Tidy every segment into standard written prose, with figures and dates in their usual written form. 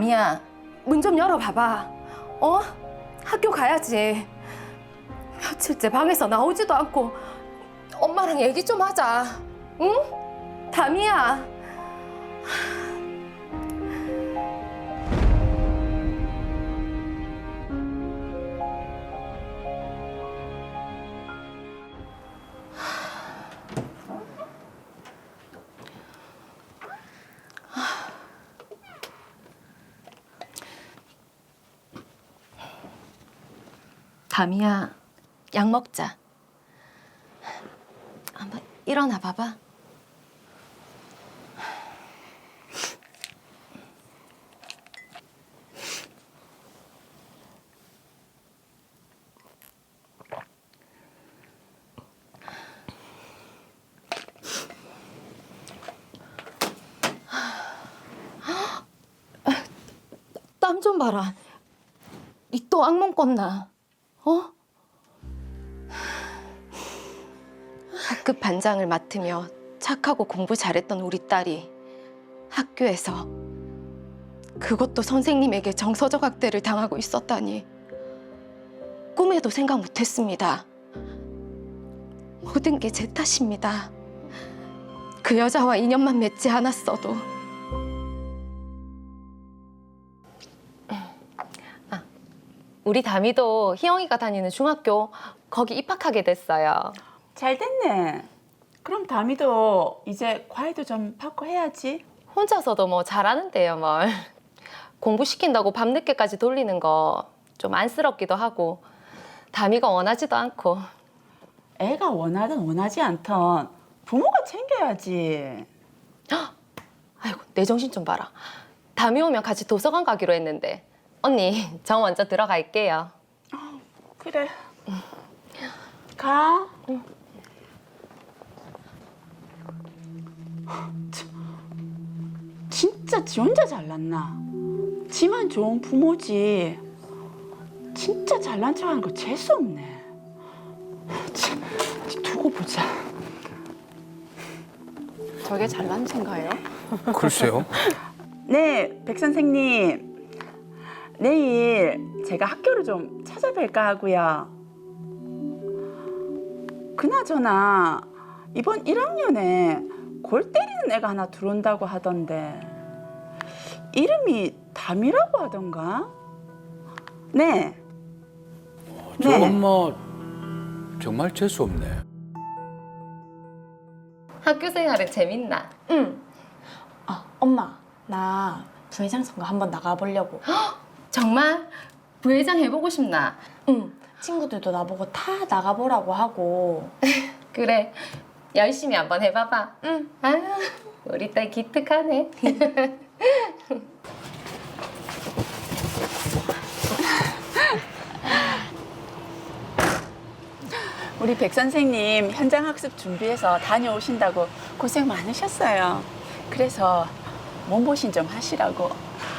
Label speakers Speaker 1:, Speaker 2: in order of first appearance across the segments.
Speaker 1: 담이야, 문 좀 열어봐봐. 어? 학교 가야지. 며칠째 방에서 나오지도 않고 엄마랑 얘기 좀 하자. 응? 담이야. 담이야, 약 먹자. 한번 일어나 봐봐. 땀 좀 봐라. 니 또 악몽 꿨나? 어? 학급 반장을 맡으며 착하고 공부 잘했던 우리 딸이 학교에서, 그것도 선생님에게 정서적 학대를 당하고 있었다니 꿈에도 생각 못했습니다. 모든 게 제 탓입니다. 그 여자와 인연만 맺지 않았어도. 우리 담이도 희영이가 다니는 중학교 거기 입학하게 됐어요.
Speaker 2: 잘 됐네. 그럼 다미도 이제 과외도 좀 받고 해야지.
Speaker 1: 혼자서도 뭐 잘하는데요, 뭘. 공부시킨다고 밤늦게까지 돌리는 거 좀 안쓰럽기도 하고 담이가 원하지도 않고.
Speaker 2: 애가 원하든 원하지 않든 부모가 챙겨야지.
Speaker 1: 아이고, 내 정신 좀 봐라. 담이 오면 같이 도서관 가기로 했는데. 언니, 저 먼저 들어갈게요.
Speaker 2: 그래. 가. 진짜 지 혼자 잘났나? 지만 좋은 부모지. 진짜 잘난 척하는 거 재수없네. 참, 두고 보자.
Speaker 3: 저게 잘난 척인가요?
Speaker 4: 글쎄요.
Speaker 2: 네, 백 선생님. 내일 제가 학교를 좀 찾아뵐까 하고요. 그나저나 이번 1학년에 골 때리는 애가 하나 들어온다고 하던데 이름이 담이라고 하던가? 네.
Speaker 4: 저건 뭐 정말 재수 없네.
Speaker 1: 학교 생활은 재밌나? 응.
Speaker 3: 엄마, 나 부회장 선거 한번 나가보려고.
Speaker 1: 정말? 부회장 해보고 싶나?
Speaker 3: 응. 친구들도 나보고 다 나가보라고 하고.
Speaker 1: 그래, 열심히 한번 해봐봐. 응. 아유, 우리 딸 기특하네.
Speaker 2: 우리 백 선생님 현장 학습 준비해서 다녀오신다고 고생 많으셨어요. 그래서 몸보신 좀 하시라고.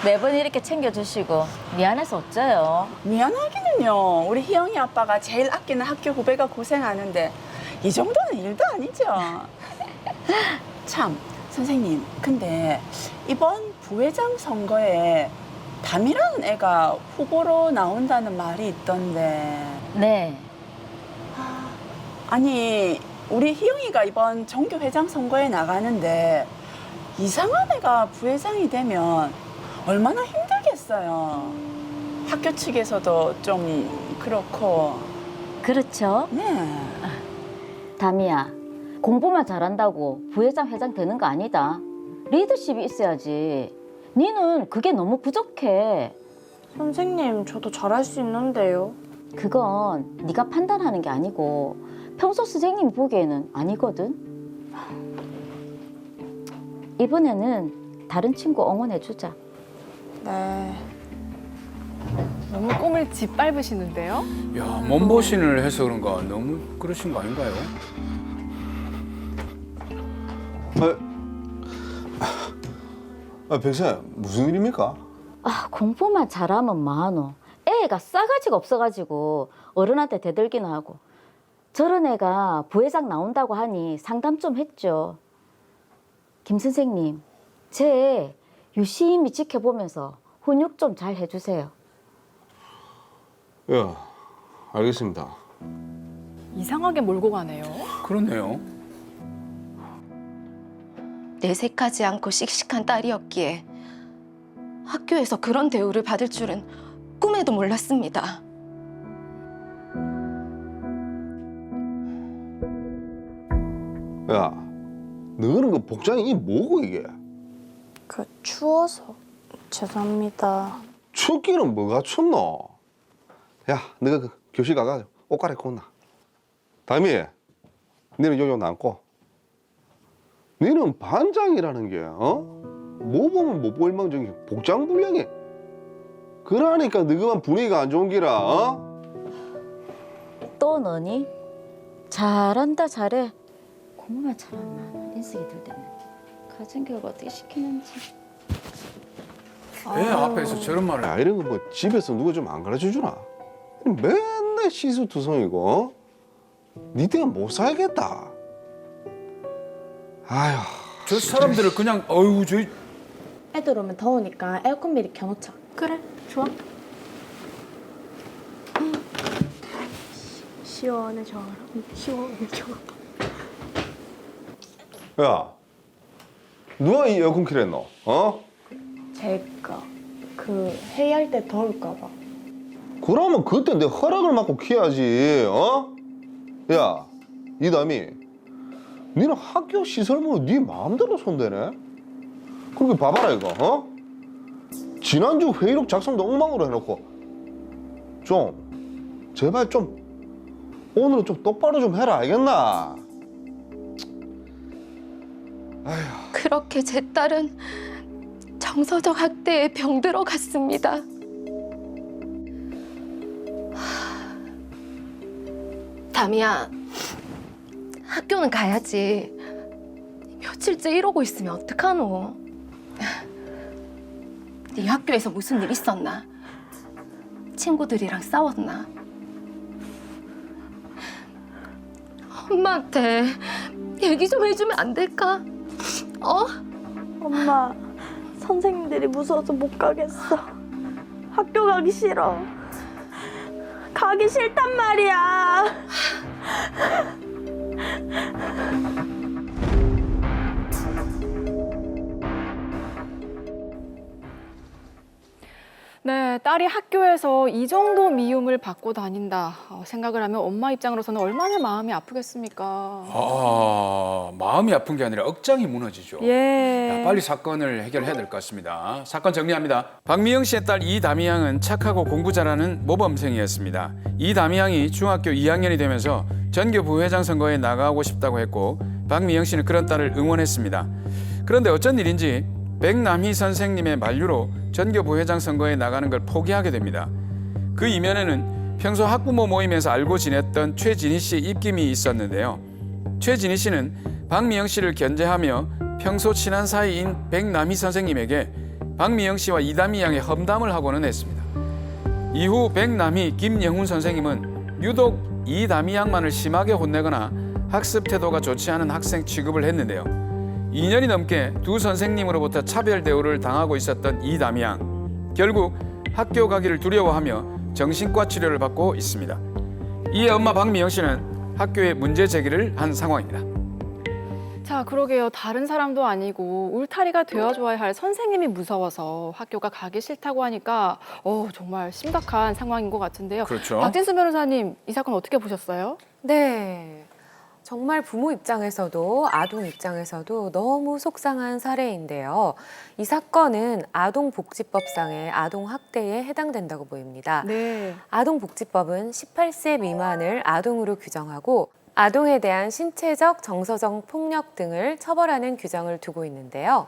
Speaker 5: 매번 이렇게 챙겨주시고 미안해서 어째요?
Speaker 2: 미안하기는요. 우리 희영이 아빠가 제일 아끼는 학교 후배가 고생하는데 이 정도는 일도 아니죠. 참, 선생님. 근데 이번 부회장 선거에 담이라는 애가 후보로 나온다는 말이 있던데.
Speaker 5: 네.
Speaker 2: 아니, 우리 희영이가 이번 정교회장 선거에 나가는데 이상한 애가 부회장이 되면 얼마나 힘들겠어요. 학교 측에서도 좀 그렇고.
Speaker 5: 그렇죠.
Speaker 2: 네.
Speaker 5: 담이야, 공부만 잘한다고 부회장 회장 되는 거 아니다. 리더십이 있어야지. 니는 그게 너무 부족해.
Speaker 3: 선생님, 저도 잘할 수 있는데요.
Speaker 5: 그건 네가 판단하는 게 아니고 평소 선생님이 보기에는 아니거든. 이번에는 다른 친구 응원해주자.
Speaker 3: 네. 너무 꿈을 짓밟으시는데요?
Speaker 4: 야, 몸보신을 해서 그런가 너무 그러신 거 아닌가요?
Speaker 6: 백사야, 무슨 일입니까?
Speaker 5: 아, 공부만 잘하면 뭐하노. 애가 싸가지가 없어가지고 어른한테 대들기나 하고. 저런 애가 부회장 나온다고 하니 상담 좀 했죠. 김 선생님, 쟤 유심히 지켜보면서 훈육 좀 잘 해주세요.
Speaker 6: 예, 알겠습니다.
Speaker 7: 이상하게 몰고 가네요.
Speaker 4: 그렇네요.
Speaker 1: 내색하지 않고 씩씩한 딸이었기에 학교에서 그런 대우를 받을 줄은 꿈에도 몰랐습니다.
Speaker 6: 야, 너는 그 복장이 뭐고 이게?
Speaker 3: 그 추워서 죄송합니다.
Speaker 6: 춥기는 뭐가 춥노? 야, 너가 그 교실 가가지고 옷 갈아입고 온나. 다미, 너는 요요 남고. 너는 반장이라는 게 뭐 보면 못 보일 망정이 복장 불량이. 그러니까 너그만 분위기가 안 좋은 기라.
Speaker 5: 또 너니? 잘한다 잘해. 공부만 잘하면 인식이 들 때는 가정교육 어떻게 시키는지.
Speaker 4: 애 앞에서 저런 말을.
Speaker 6: 야, 이런 거 뭐 집에서 누가 좀 안 가르쳐 주나? 맨날 시수투성이고. 니 때문에 못 살겠다. 아휴.
Speaker 4: 저 사람들을 그냥 어유 저
Speaker 3: 애들 오면 더우니까 에어컨 미리 켜놓자. 그래, 좋아. 시원해져라. 시원해져.
Speaker 6: 야, 누가 이 에어컨 킬했노?
Speaker 3: 제가 그 회의할 때 더울까 봐.
Speaker 6: 그러면 그때 내 허락을 받고 키야지. 야, 이담이, 니는 학교 시설물로 네 마음대로 손대네. 그렇게 봐봐라 이거. 지난주 회의록 작성도 엉망으로 해놓고 좀 제발 좀 오늘은 좀 똑바로 좀 해라, 알겠나? 아휴.
Speaker 1: 그렇게 제 딸은 정서적 학대에 병들어 갔습니다. 다미야, 학교는 가야지. 며칠째 이러고 있으면 어떡하노? 네 학교에서 무슨 일 있었나? 친구들이랑 싸웠나? 엄마한테 얘기 좀 해주면 안 될까?
Speaker 3: 엄마, 선생님들이 무서워서 못 가겠어. 학교 가기 싫어. 가기 싫단 말이야.
Speaker 7: 네, 딸이 학교에서 이 정도 미움을 받고 다닌다 생각을 하면 엄마 입장으로서는 얼마나 마음이 아프겠습니까?
Speaker 4: 마음이 아픈 게 아니라 억장이 무너지죠.
Speaker 7: 예.
Speaker 4: 야, 빨리 사건을 해결해야 될 것 같습니다. 사건 정리합니다. 박미영 씨의 딸 이다미 양은 착하고 공부 잘하는 모범생이었습니다. 이다미 양이 중학교 2학년이 되면서 전교 부회장 선거에 나가고 싶다고 했고 박미영 씨는 그런 딸을 응원했습니다. 그런데 어쩐 일인지 백남희 선생님의 만류로 전교 부회장 선거에 나가는 걸 포기하게 됩니다. 그 이면에는 평소 학부모 모임에서 알고 지냈던 최진희 씨의 입김이 있었는데요. 최진희 씨는 박미영 씨를 견제하며 평소 친한 사이인 백남희 선생님에게 박미영 씨와 이다미 양의 험담을 하고는 했습니다. 이후 백남희, 김영훈 선생님은 유독 이다미 양만을 심하게 혼내거나 학습 태도가 좋지 않은 학생 취급을 했는데요. 2년이 넘게 두 선생님으로부터 차별 대우를 당하고 있었던 이다미 양. 결국 학교 가기를 두려워하며 정신과 치료를 받고 있습니다. 이에 엄마 박미영 씨는 학교에 문제 제기를 한 상황입니다.
Speaker 7: 자, 그러게요. 다른 사람도 아니고 울타리가 되어줘야 할 선생님이 무서워서 학교가 가기 싫다고 하니까 정말 심각한 상황인 것 같은데요.
Speaker 4: 그렇죠.
Speaker 7: 박진수 변호사님, 이 사건 어떻게 보셨어요?
Speaker 8: 네. 정말 부모 입장에서도 아동 입장에서도 너무 속상한 사례인데요. 이 사건은 아동복지법상의 아동학대에 해당된다고 보입니다.
Speaker 7: 네.
Speaker 8: 아동복지법은 18세 미만을 아동으로 규정하고 아동에 대한 신체적, 정서적 폭력 등을 처벌하는 규정을 두고 있는데요.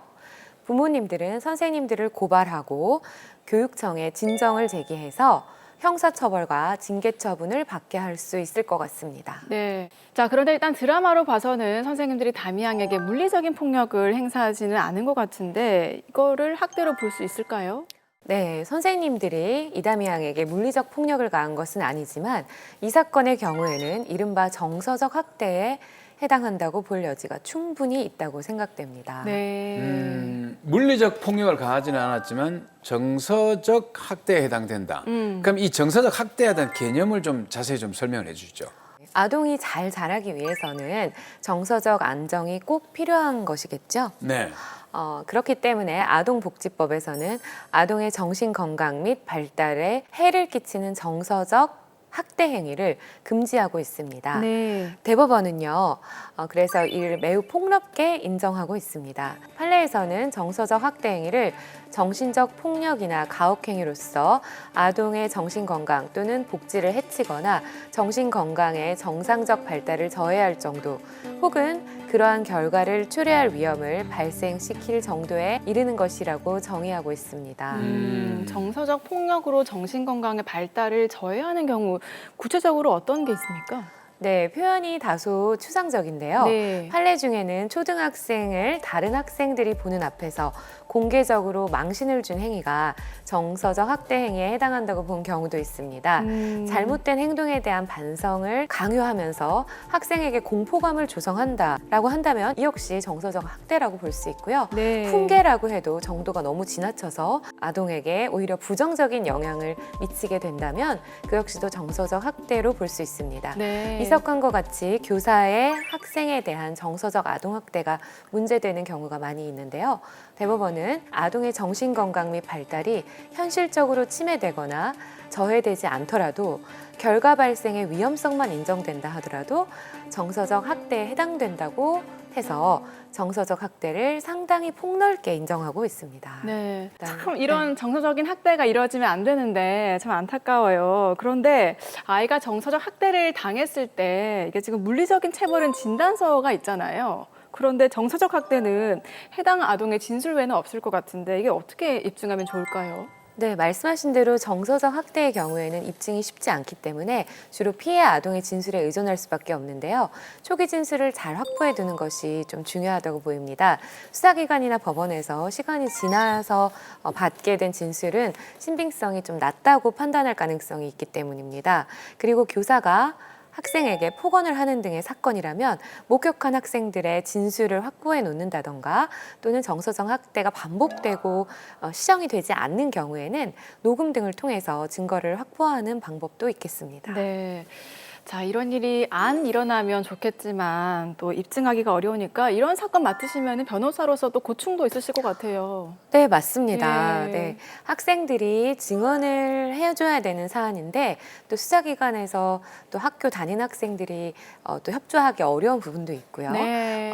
Speaker 8: 부모님들은 선생님들을 고발하고 교육청에 진정을 제기해서 형사처벌과 징계처분을 받게 할 수 있을 것 같습니다.
Speaker 7: 네. 자, 그런데 일단 드라마로 봐서는 선생님들이 다미 양에게 물리적인 폭력을 행사하지는 않은 것 같은데 이거를 학대로 볼 수 있을까요?
Speaker 8: 네, 선생님들이 이다미 양에게 물리적 폭력을 가한 것은 아니지만 이 사건의 경우에는 이른바 정서적 학대에 해당한다고 볼 여지가 충분히 있다고 생각됩니다.
Speaker 7: 네.
Speaker 4: 물리적 폭력을 가하지는 않았지만 정서적 학대에 해당된다. 그럼 이 정서적 학대에 대한 개념을 좀 자세히 좀 설명을 해주시죠.
Speaker 8: 아동이 잘 자라기 위해서는 정서적 안정이 꼭 필요한 것이겠죠.
Speaker 4: 네.
Speaker 8: 그렇기 때문에 아동복지법에서는 아동의 정신 건강 및 발달에 해를 끼치는 정서적 학대 행위를 금지하고 있습니다.
Speaker 7: 네.
Speaker 8: 대법원은요, 그래서 이를 매우 폭넓게 인정하고 있습니다. 판례에서는 정서적 학대 행위를 정신적 폭력이나 가혹행위로서 아동의 정신건강 또는 복지를 해치거나 정신건강의 정상적 발달을 저해할 정도 혹은 그러한 결과를 초래할 위험을 발생시킬 정도에 이르는 것이라고 정의하고 있습니다.
Speaker 7: 정서적 폭력으로 정신건강의 발달을 저해하는 경우 구체적으로 어떤 게 있습니까?
Speaker 8: 네, 표현이 다소 추상적인데요.
Speaker 7: 네.
Speaker 8: 판례 중에는 초등학생을 다른 학생들이 보는 앞에서 공개적으로 망신을 준 행위가 정서적 학대 행위에 해당한다고 본 경우도 있습니다. 잘못된 행동에 대한 반성을 강요하면서 학생에게 공포감을 조성한다라고 한다면 이 역시 정서적 학대라고 볼 수 있고요.
Speaker 7: 네.
Speaker 8: 훈계라고 해도 정도가 너무 지나쳐서 아동에게 오히려 부정적인 영향을 미치게 된다면 그 역시도 정서적 학대로 볼 수 있습니다.
Speaker 7: 네.
Speaker 8: 이 사건과 같이 교사의 학생에 대한 정서적 아동학대가 문제되는 경우가 많이 있는데요. 대법원은 아동의 정신건강 및 발달이 현실적으로 침해되거나 저해되지 않더라도 결과 발생의 위험성만 인정된다 하더라도 정서적 학대에 해당된다고 해서 정서적 학대를 상당히 폭넓게 인정하고 있습니다.
Speaker 7: 네.
Speaker 8: 일단,
Speaker 7: 참 이런 정서적인 학대가 이루어지면 안 되는데 참 안타까워요. 그런데 아이가 정서적 학대를 당했을 때 이게 지금 물리적인 체벌은 진단서가 있잖아요. 그런데 정서적 학대는 해당 아동의 진술 외에는 없을 것 같은데 이게 어떻게 입증하면 좋을까요?
Speaker 8: 네, 말씀하신 대로 정서적 학대의 경우에는 입증이 쉽지 않기 때문에 주로 피해 아동의 진술에 의존할 수밖에 없는데요. 초기 진술을 잘 확보해 두는 것이 좀 중요하다고 보입니다. 수사기관이나 법원에서 시간이 지나서 받게 된 진술은 신빙성이 좀 낮다고 판단할 가능성이 있기 때문입니다. 그리고 교사가 학생에게 폭언을 하는 등의 사건이라면 목격한 학생들의 진술을 확보해 놓는다던가 또는 정서적 학대가 반복되고 시정이 되지 않는 경우에는 녹음 등을 통해서 증거를 확보하는 방법도 있겠습니다.
Speaker 7: 네. 자, 이런 일이 안 일어나면 좋겠지만 또 입증하기가 어려우니까 이런 사건 맡으시면 변호사로서 또 고충도 있으실 것 같아요.
Speaker 8: 네, 맞습니다.
Speaker 7: 예.
Speaker 8: 네, 학생들이 증언을 해줘야 되는 사안인데 또 수사기관에서 또 학교 다니는 학생들이 또 협조하기 어려운 부분도 있고요.
Speaker 7: 네.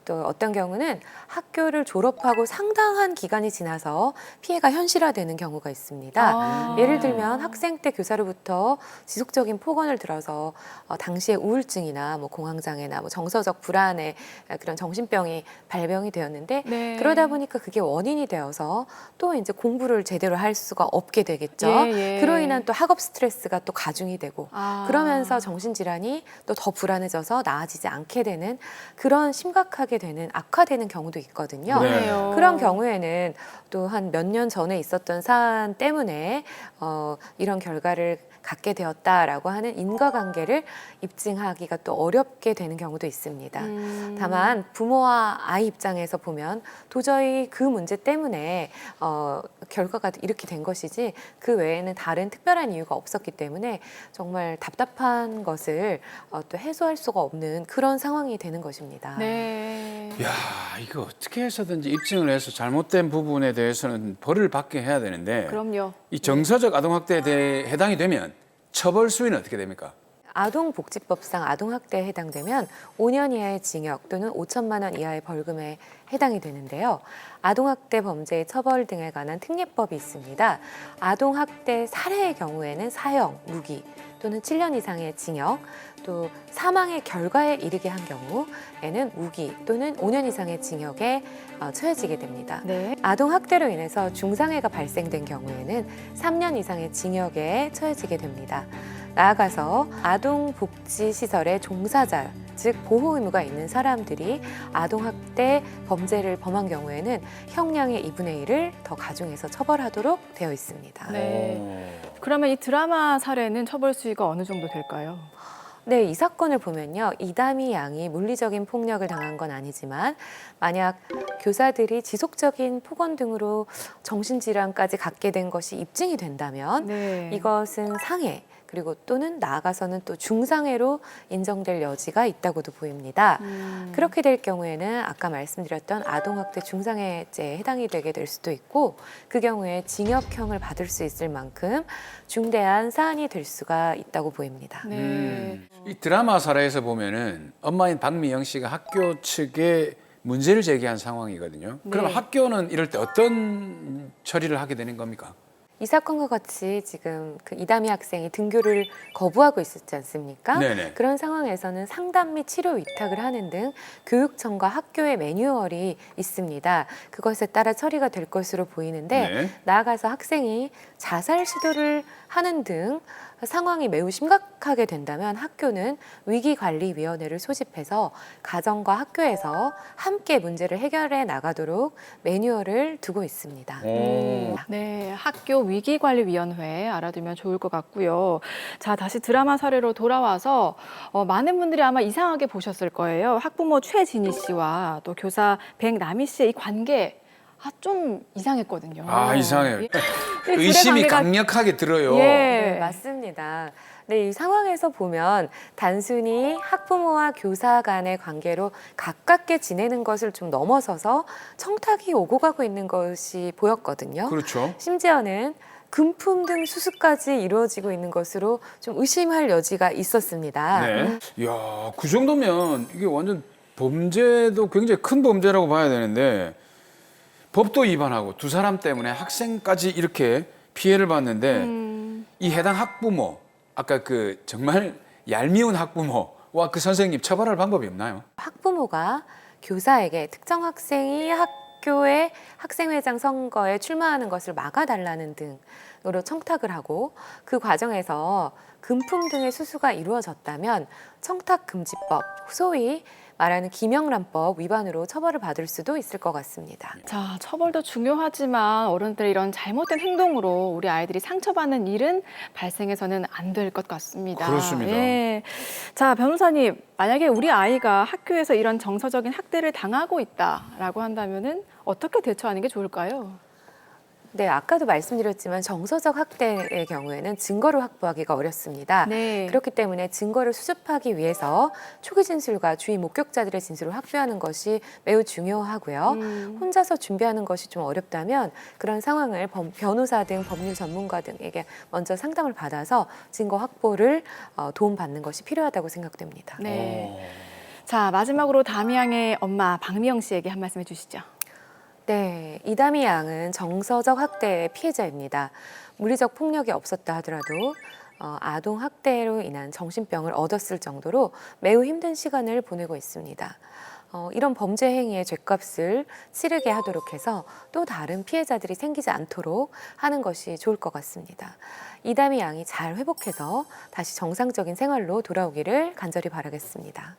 Speaker 8: 또 어떤 경우는 학교를 졸업하고 상당한 기간이 지나서 피해가 현실화되는 경우가 있습니다. 예를 들면 학생 때 교사로부터 지속적인 폭언을 들어서 당시에 우울증이나 뭐 공황장애나 뭐 정서적 불안의 그런 정신병이 발병이 되었는데
Speaker 7: 네.
Speaker 8: 그러다 보니까 그게 원인이 되어서 또 이제 공부를 제대로 할 수가 없게 되겠죠.
Speaker 7: 예, 예.
Speaker 8: 그로 인한 또 학업 스트레스가 또 가중이 되고
Speaker 7: 아.
Speaker 8: 그러면서 정신질환이 또 더 불안해져서 나아지지 않게 되는 그런 심각하게 되는 악화되는 경우도 있거든요.
Speaker 4: 네.
Speaker 7: 그래요.
Speaker 8: 그런 경우에는 또 한 몇 년 전에 있었던 사안 때문에 이런 결과를 갖게 되었다라고 하는 인과관계를 입증하기가 또 어렵게 되는 경우도 있습니다. 다만 부모와 아이 입장에서 보면 도저히 그 문제 때문에 결과가 이렇게 된 것이지 그 외에는 다른 특별한 이유가 없었기 때문에 정말 답답한 것을 또 해소할 수가 없는 그런 상황이 되는 것입니다.
Speaker 7: 네.
Speaker 4: 야, 이거 어떻게 해서든지 입증을 해서 잘못된 부분에 대해서는 벌을 받게 해야 되는데
Speaker 7: 그럼요.
Speaker 4: 이 정서적 아동학대에 대해 해당이 되면 처벌 수위는 어떻게 됩니까?
Speaker 8: 아동복지법상 아동학대에 해당되면 5년 이하의 징역 또는 5천만 원 이하의 벌금에 해당이 되는데요. 아동학대 범죄의 처벌 등에 관한 특례법이 있습니다. 아동학대 살해의 경우에는 사형, 무기 또는 7년 이상의 징역, 또 사망의 결과에 이르게 한 경우에는 무기 또는 5년 이상의 징역에 처해지게 됩니다.
Speaker 7: 네.
Speaker 8: 아동학대로 인해서 중상해가 발생된 경우에는 3년 이상의 징역에 처해지게 됩니다. 나아가서 아동복지시설의 종사자, 즉 보호 의무가 있는 사람들이 아동학대 범죄를 범한 경우에는 형량의 2분의 1을 더 가중해서 처벌하도록 되어 있습니다.
Speaker 7: 네. 그러면 이 드라마 사례는 처벌 수위가 어느 정도 될까요?
Speaker 8: 네, 이 사건을 보면요. 이담희 양이 물리적인 폭력을 당한 건 아니지만 만약 교사들이 지속적인 폭언 등으로 정신질환까지 갖게 된 것이 입증이 된다면
Speaker 7: 네.
Speaker 8: 이것은 상해 그리고 또는 나아가서는 또 중상해로 인정될 여지가 있다고도 보입니다. 그렇게 될 경우에는 아까 말씀드렸던 아동학대 중상해죄에 해당이 되게 될 수도 있고 그 경우에 징역형을 받을 수 있을 만큼 중대한 사안이 될 수가 있다고 보입니다.
Speaker 7: 네.
Speaker 4: 이 드라마 사례에서 보면은 엄마인 박미영 씨가 학교 측에 문제를 제기한 상황이거든요. 그럼
Speaker 7: 네.
Speaker 4: 학교는 이럴 때 어떤 처리를 하게 되는 겁니까?
Speaker 8: 이 사건과 같이 지금 그 이담희 학생이 등교를 거부하고 있었지 않습니까?
Speaker 4: 네네.
Speaker 8: 그런 상황에서는 상담 및 치료 위탁을 하는 등 교육청과 학교의 매뉴얼이 있습니다. 그것에 따라 처리가 될 것으로 보이는데
Speaker 4: 네.
Speaker 8: 나아가서 학생이 자살 시도를 하는 등 상황이 매우 심각하게 된다면 학교는 위기관리위원회를 소집해서 가정과 학교에서 함께 문제를 해결해 나가도록 매뉴얼을 두고 있습니다.
Speaker 4: 오.
Speaker 7: 네, 학교 위기관리위원회 알아두면 좋을 것 같고요. 자, 다시 드라마 사례로 돌아와서 많은 분들이 아마 이상하게 보셨을 거예요. 학부모 최진희 씨와 또 교사 백남희 씨의 이 관계 좀 이상했거든요.
Speaker 4: 아, 이상해요.
Speaker 7: 예.
Speaker 4: 의심이
Speaker 7: 둘의 관계가-
Speaker 4: 강력하게 들어요.
Speaker 7: 예.
Speaker 8: 네, 맞습니다. 네, 이 상황에서 보면 단순히 학부모와 교사 간의 관계로 가깝게 지내는 것을 좀 넘어서서 청탁이 오고 가고 있는 것이 보였거든요.
Speaker 4: 그렇죠.
Speaker 8: 심지어는 금품 등 수수까지 이루어지고 있는 것으로 좀 의심할 여지가 있었습니다.
Speaker 4: 네. 이야, 그 정도면 이게 완전 범죄도 굉장히 큰 범죄라고 봐야 되는데 법도 위반하고 두 사람 때문에 학생까지 이렇게 피해를 봤는데 이 해당 학부모, 아까 그 정말 얄미운 학부모와 그 선생님 처벌할 방법이 없나요?
Speaker 8: 학부모가 교사에게 특정 학생이 학교의 학생회장 선거에 출마하는 것을 막아달라는 등으로 청탁을 하고 그 과정에서 금품 등의 수수가 이루어졌다면 청탁금지법, 소위 말하는 김영란법 위반으로 처벌을 받을 수도 있을 것 같습니다.
Speaker 7: 자, 처벌도 중요하지만 어른들의 이런 잘못된 행동으로 우리 아이들이 상처받는 일은 발생해서는 안 될 것 같습니다.
Speaker 4: 그렇습니다.
Speaker 7: 예. 자, 변호사님, 만약에 우리 아이가 학교에서 이런 정서적인 학대를 당하고 있다라고 한다면은 어떻게 대처하는 게 좋을까요?
Speaker 8: 네, 아까도 말씀드렸지만 정서적 학대의 경우에는 증거를 확보하기가 어렵습니다.
Speaker 7: 네.
Speaker 8: 그렇기 때문에 증거를 수집하기 위해서 초기 진술과 주위 목격자들의 진술을 확보하는 것이 매우 중요하고요. 혼자서 준비하는 것이 좀 어렵다면 그런 상황을 변호사 등 법률 전문가 등에게 먼저 상담을 받아서 증거 확보를 도움받는 것이 필요하다고 생각됩니다.
Speaker 7: 네. 자, 마지막으로 담희 양의 엄마 박미영 씨에게 한 말씀 해주시죠.
Speaker 8: 네, 이담희 양은 정서적 학대의 피해자입니다. 물리적 폭력이 없었다 하더라도 아동 학대로 인한 정신병을 얻었을 정도로 매우 힘든 시간을 보내고 있습니다. 이런 범죄 행위의 죗값을 치르게 하도록 해서 또 다른 피해자들이 생기지 않도록 하는 것이 좋을 것 같습니다. 이담희 양이 잘 회복해서 다시 정상적인 생활로 돌아오기를 간절히 바라겠습니다.